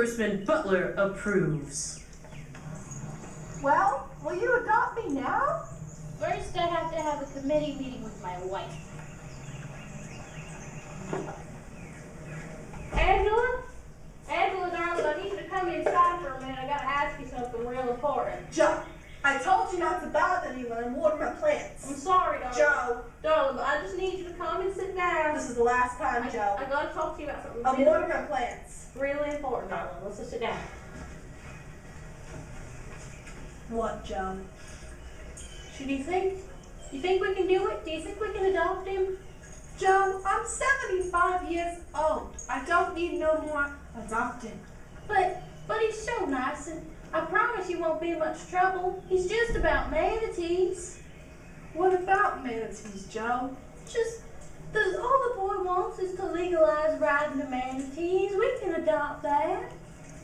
Congressman Butler approves. Well, will you adopt me now? First, I have to have a committee meeting with my wife. Angela? Angela, darling, I need you to come inside for a minute. I gotta ask you something real important. Joe, I told you not to bother me when I'm watering my plants. I'm sorry, darling. Joe. Darling, but I just need you to come and sit down. This is the last time, Joe. I gotta talk to you about something I'm watering my plants. really important, darling. Let's just sit down. What, Joe? Do you think we can do it? Do you think we can adopt him? Joe, I'm 75 years old. I don't need no more adopting. But he's so nice, and I promise you won't be much trouble. He's just about manatees. What about manatees, Joe? Just, all the boy wants is to legalize riding the manatees. We can adopt that.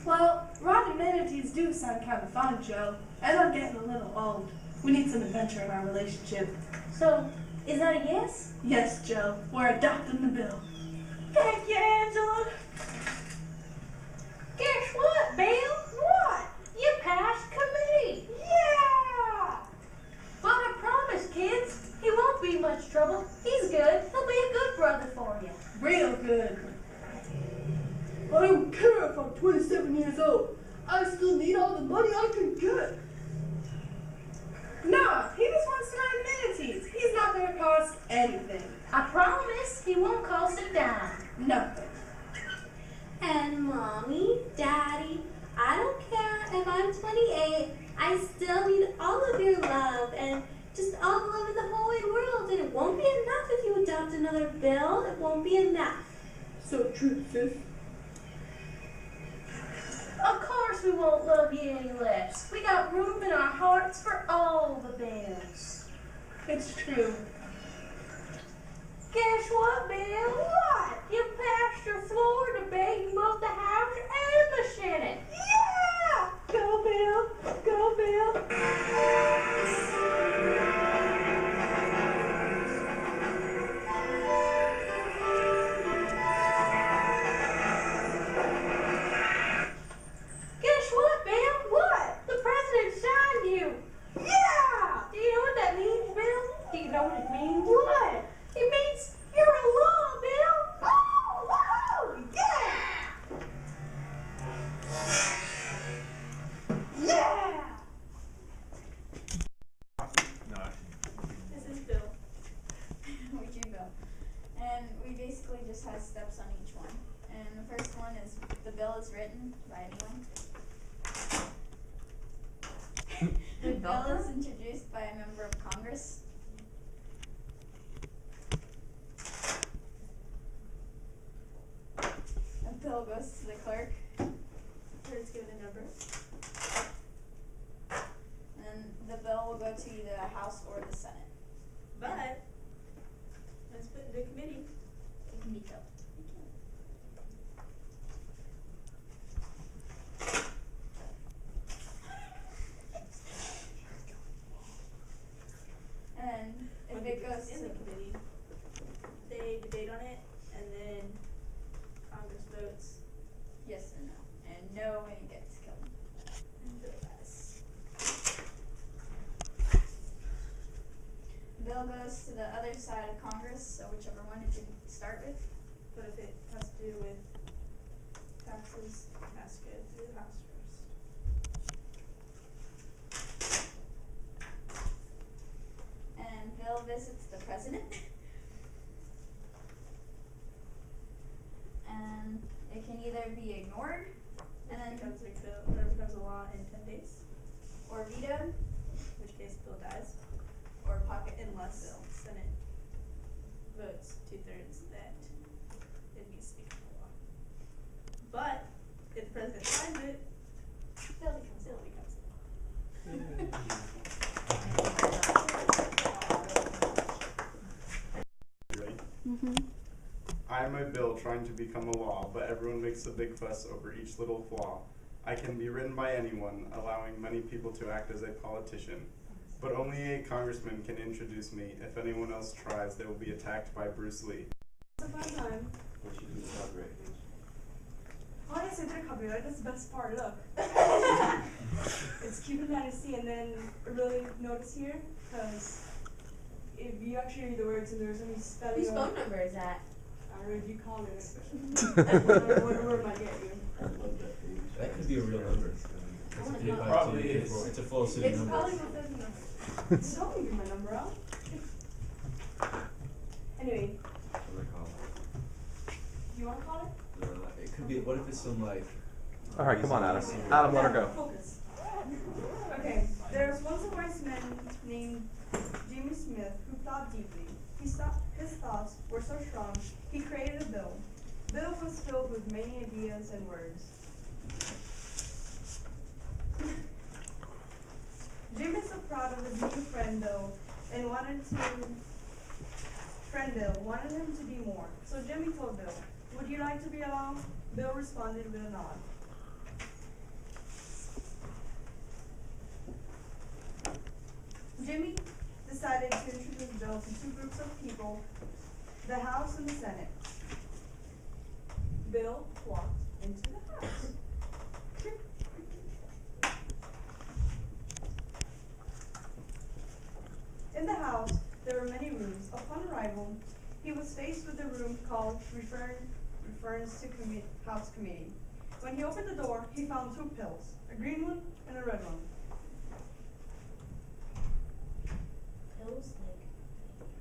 Well, riding manatees do sound kind of fun, Joe. And I'm getting a little old. We need some adventure in our relationship. So, is that a yes? Yes, Joe. We're adopting the bill. Thank you, Angela. Guess what, Bill? What? You passed committee. Yeah! But I promise, kids, he won't be much trouble. He's good. He'll be a good brother for you. Real good. I don't care if I'm 27 years old. I still need all the money I can get. Nah, he just wants to ride manatees. He's not going to cost anything. I promise he won't cost a dime. Nothing. And Mommy, Daddy, I don't care if I'm 28, I still need all of your love and just all the love in the whole wide world. And it won't be enough if you adopt another Bill. It won't be enough. So true, sis. Of course we won't love you any less. We got room in our hearts for all the Bills. It's true. Guess what, Bill? What? You passed your Florida debate in both the House and the Senate. Yeah! Go, Bill! Go, Bill! Guess what, Bill? What? The president signed you. Yeah! Do you know what that means, Bill? Do you know what it means? What? It means you're a law, Bill. Oh, wow! Yeah! Yeah! This is Bill. We do Bill. And we basically just have steps on each one. And the first one is the bill is written by anyone. The bill is introduced by a member of Congress. A bill goes to the clerk. Clerk's given a number. And the bill will go to either the House or the Senate. But let's put it into committee. It can be killed. And if it goes in to the committee, they debate on it, and then Congress votes. yes or no, and no, and it gets killed. And Bill dies. Bill goes to the other side of Congress, so whichever one it didn't start with. But if it has to do with taxes, it has to go through the House first. And Bill visits the president. And it can either be ignored Which and then becomes a bill, or becomes a law in 10 days. or vetoed In which case Bill dies, or pocket unless Senate votes 2/3 that it needs to become a law. But if the president signs it, Bill becomes Bill becomes a law. I am a bill trying to become a law, but everyone makes a big fuss over each little flaw. I can be written by anyone, allowing many people to act as a politician. But only a congressman can introduce me. If anyone else tries, they will be attacked by Bruce Lee. It's a fun time. Oh, yes, I did copy that. That's the best part. Look. It's Cuban Dynasty, and then really notice here, because if you actually read the words and there's any spelling. Whose phone number is that? I don't know if you call it. What word might get you? That could be a real number. wanna It's paid know. by Probably two, is. It's a full city It's number. probably what says the number. So give me my number out. Anyway, What do they call it? you want to call it? It could be. What if it's some like? All right, come on, Adam. Adam, let her go. Focus. Okay, there was once a wise man named Jimmy Smith who thought deeply. His thoughts were so strong, he created a bill. Bill was filled with many ideas and words. Jimmy is so proud of his new friend Bill and wanted him to be more. So Jimmy told Bill, "Would you like to be along?" Bill responded with a nod. Jimmy decided to introduce Bill to two groups of people, the House and the Senate. Bill walked into the House. In the House, there were many rooms. Upon arrival, he was faced with a room called Reference to House Committee. When he opened the door, he found two pills, a green one and a red one. Pills?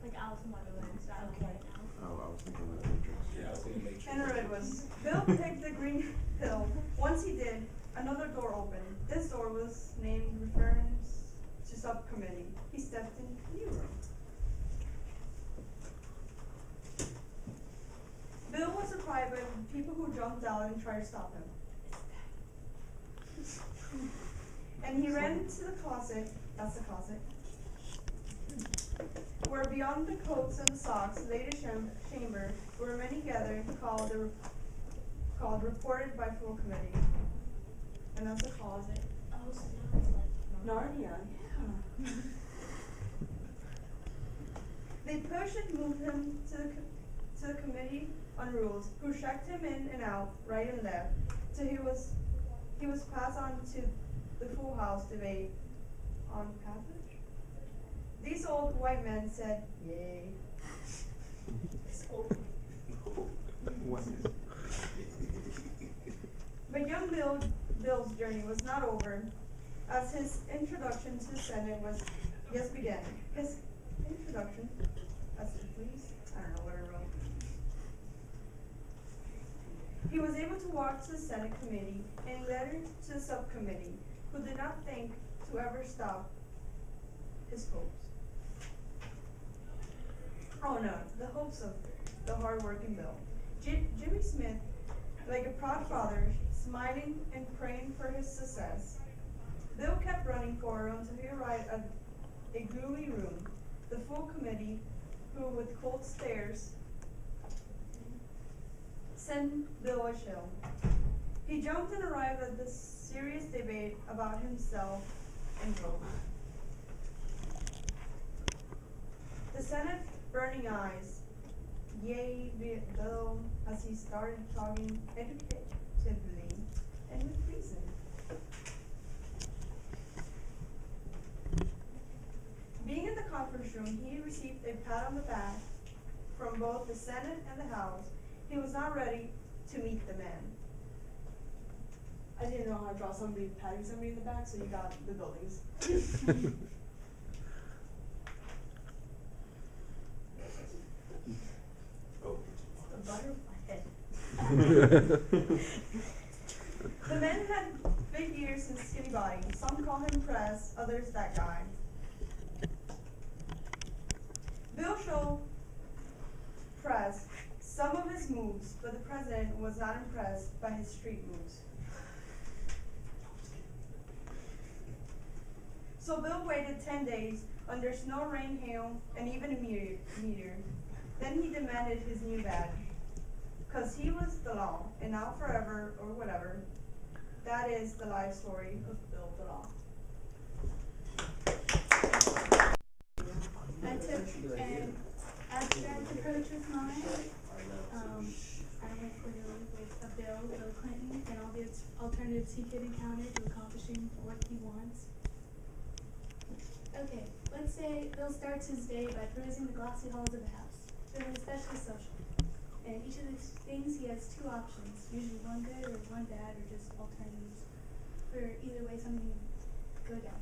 Like Alice in Wonderland style right now. Oh, I was thinking of the Matrix. Yeah, I was thinking Matrix. And a red one. Bill picked the green pill. Once he did, another door opened. This door was named Reference to Subcommittee. He stepped into the new room. Bill was surprised by the people who jumped out and tried to stop him. And he ran to the closet, that's the closet, where beyond the coats and the socks lay the chamber where many gathered called reported by full committee. And that's the closet. Oh, so now it's like Narnia, yeah. They pushed and moved him to the committee on rules, who checked him in and out, right and left, till he was passed on to the full house debate on passage. These old white men said, "Yay." But young Bill's journey was not over, as his introduction to the Senate was just began. His introduction, that's it, please. I don't know what I wrote. He was able to walk to the Senate committee and later to the subcommittee, who did not think to ever stop his hopes. Oh no, the hopes of the hard-working Bill. Jimmy Smith, like a proud father, smiling and praying for his success. Bill kept running forward until he arrived at a gloomy room. The full committee, who with cold stares, sent Bill a chill. He jumped and arrived at this serious debate about himself and Bill. The Senate burning eyes, yay, Bill, as he started talking educatively and with reason. Being in the conference room, he received a pat on the back from both the Senate and the House. He was not ready to meet the man. I didn't know how to draw somebody patting somebody in the back, so you got the buildings. the butterfly head. The man had big ears and skinny body. Some call him Press, others that guy. Bill showed Press some of his moves, but the president was not impressed by his street moves. So Bill waited 10 days under snow, rain, hail, and even a meteor. Then he demanded his new badge, 'cause he was the law, and now forever, or whatever. That is the life story of Bill the Law. I took an abstract approach with mine. I went clearly with a Bill Clinton, and all the alternatives he could encounter to accomplishing what he wants. Okay, let's say Bill starts his day by perusing the glossy halls of the house, feeling especially social. And each of these things he has two options, usually one good or one bad, or just alternatives for either way something can go down.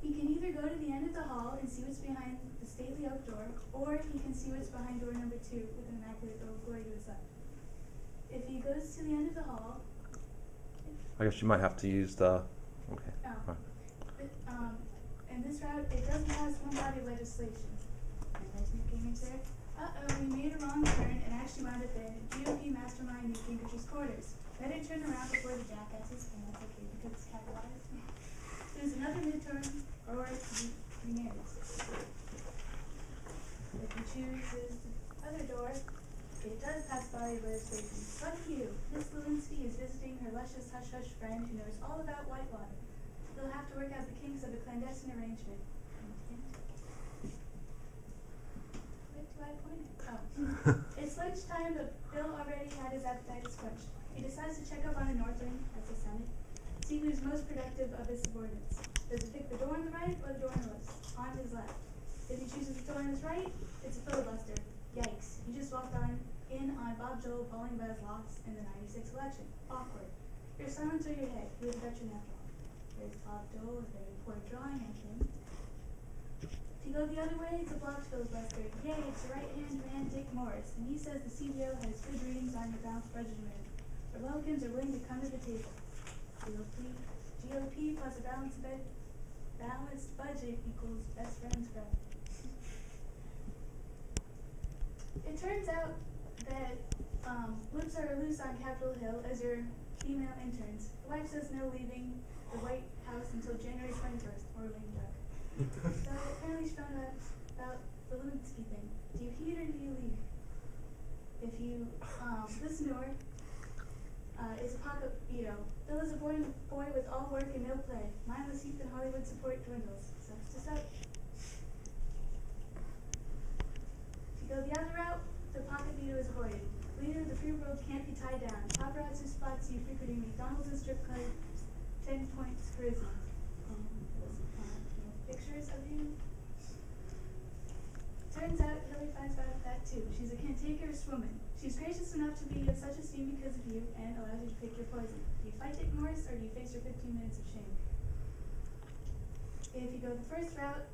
He can either go to the end of the hall and see what's behind the stately oak door, or he can see what's behind door number 2 with an immaculate little glory to his left. If he goes to the end of the hall, I guess you might have to use the. Okay. and this route, it doesn't pass one body of legislation. And there's Nick Gingrich there. We made a wrong turn and actually wound up in GOP mastermind Nick Gingrich's quarters. Better turn around before the jackasses, and that's okay because it's capitalized. There's another midterm, or he remarries. If he chooses the other door, it does pass body legislation. Fuck you. Miss Lewinsky is visiting her luscious hush-hush friend who knows all about Whitewater. They'll have to work out the kinks of a clandestine arrangement. What do I point at? Oh. It's lunchtime, but Bill already had his appetite squelched. He decides to check up on the North Wing, that's the Senate, see who's most productive of his subordinates. Does he pick the door on the right or the door on the left? On his left. If he chooses the door on his right, it's a filibuster. Yikes. He just walked in on Bob Joel polling by his loss in the 96 election. Awkward. You're silent till your head. He was a veteran after all. There's Bob Joel with a very poor drawing of him. If you go the other way, it's a blocked filibuster. Yay, it's the right-hand man, Dick Morris, and he says the CBO has good readings on your balanced budget amendment. Republicans are willing to come to the table. GOP plus a balanced budget equals best friends forever. It turns out that lips are loose on Capitol Hill as your female interns. The wife says no leaving the White House until January 21st, or lame duck. So apparently she found out about the Lewinsky thing. Do you heed or do you leave? If you listen to her, it's a pocket veto. Bill is a boy with all work and no play. Mindless youth and Hollywood support dwindles. Sucks to suck. If you go the other route, the pocket veto is avoided. Leader of the free world can't be tied down. Paparazzi spots you frequenting McDonald's and strip clubs. 10 points charisma. Pictures of you. Turns out Hillary finds out that too. She's a cantankerous woman. She's gracious enough to be of such esteem because of you and allows you to pick your poison. Do you fight Dick Morris or do you face your 15 minutes of shame? If you go the first route,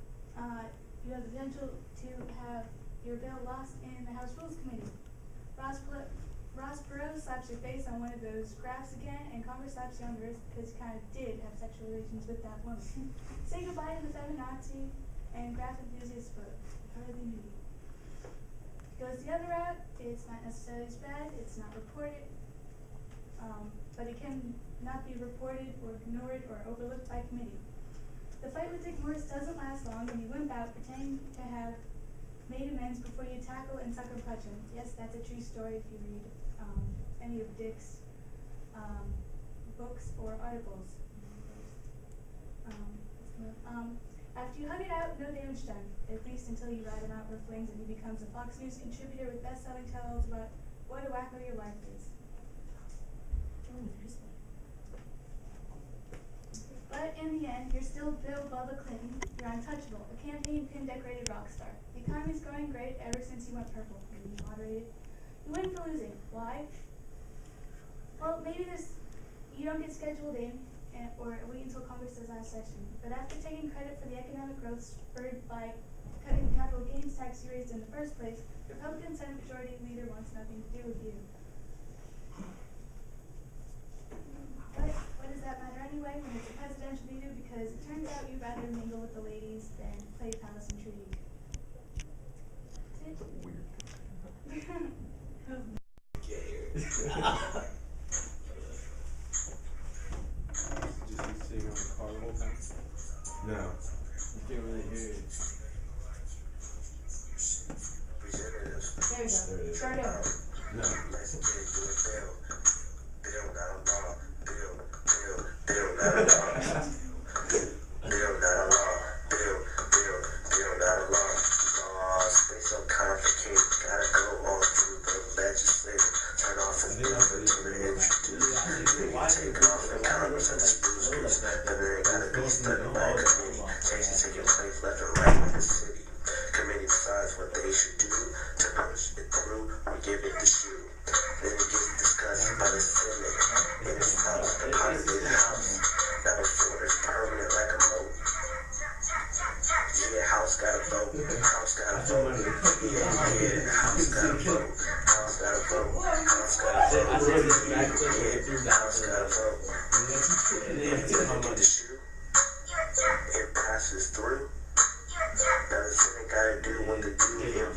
you have the potential to have your bill lost in the House Rules Committee. Ross Perot slaps your face on one of those graphs again, and Congress slaps you on the wrist because you kind of did have sexual relations with that woman. Say goodbye to the feminazi and graph enthusiast vote. Hardly knew you. Goes the other route, it's not necessarily as bad, it's not reported, but it can not be reported or ignored or overlooked by committee. The fight with Dick Morris doesn't last long and you wimp out pretending to have made amends before you tackle and sucker punch him. Yes, that's a true story if you read any of Dick's books or articles. After you hug it out, no damage done, at least until you rat him out for flings and he becomes a Fox News contributor with best-selling tales about what a wacko your life is. But in the end, you're still Bill Bubba Clinton. You're untouchable, a campaign pin-decorated rock star. The economy's going great ever since you went purple. Maybe moderated. You win for losing. Why? Well, maybe you don't get scheduled in, or wait until Congress does last session. But after taking credit for the economic growth spurred by cutting the capital gains tax you raised in the first place, the Republican Senate Majority Leader wants nothing to do with you. But what does that matter anyway when it's a presidential leader? Because it turns out you'd rather mingle with the ladies than play palace intrigue. That's it. Weird. Just be sitting on the car the whole time? No. You can't really hear it. There we go. There it is. Start over. No. So complicated, gotta go all through the legislative House gotta vote. The shoe, it passes through. Now the Senate gotta do when the dude get